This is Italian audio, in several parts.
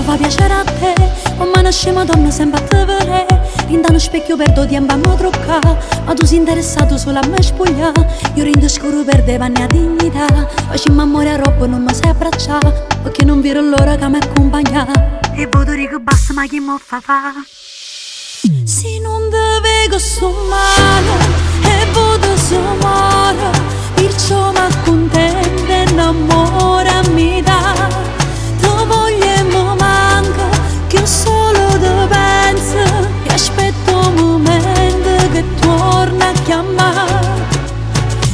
fa piacere a te, come nasce donna sempre a te vedere. Rinda uno specchio perdo tempo a me truccare, ma tu sei interessato solo a me spogliare. Io rindo scuro perde panni a dignità, facciamo amore a roba non mi sai abbracciare, perché non vedo l'ora che mi accompagna. E voto che basta ma chi mi fa fa? Se non devo sto male, e voto so male, perciò mi accontento e innamorami da. Te voglio e mi manca, che io solo te penso, e aspetto un momento che torna a chiamare.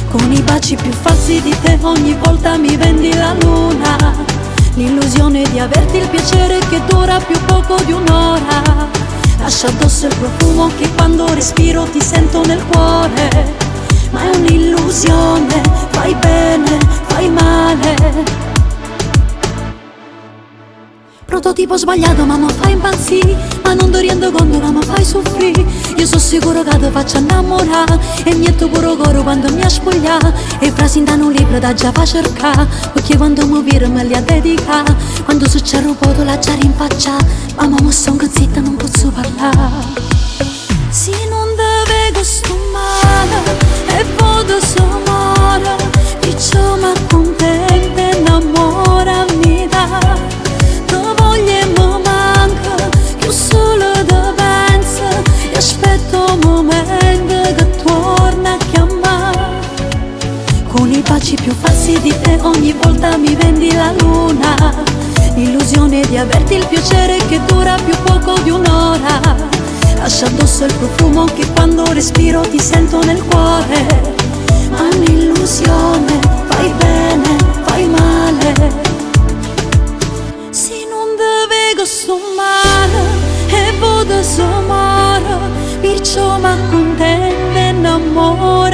Con i baci più falsi di te ogni volta mi vendi la luna, l'illusione di averti il piacere che dura più poco di un'ora. Lascia addosso il profumo che quando respiro ti sento nel cuore, ma è un'illusione, fai bene, fai male. Prototipo sbagliato ma mi fai impazzire, ma non ti rendo conto che mi fai soffrire. Io sono sicuro che ti faccio innamorare, e mi metto pure coro quando mi spogliare. E frasi in un libro da già fa cercare, perché quando mi viro me li ha dedicati. Quando succede un po' la già rinfaccia, ma mo sono zitta non posso parlare. Se non devo sto male, e voto so male, perciò mi accontento e innamorami da. Aspetto un momento che torna a chiamare. Con i baci più falsi di te ogni volta mi vendi la luna, l'illusione di averti il piacere che dura più poco di un'ora. Lascia addosso il profumo che quando respiro ti sento nel cuore, ma è un'illusione, fai bene, fai male. Se non devo sto male, e voto so male, perciò mi accontento e innamoro.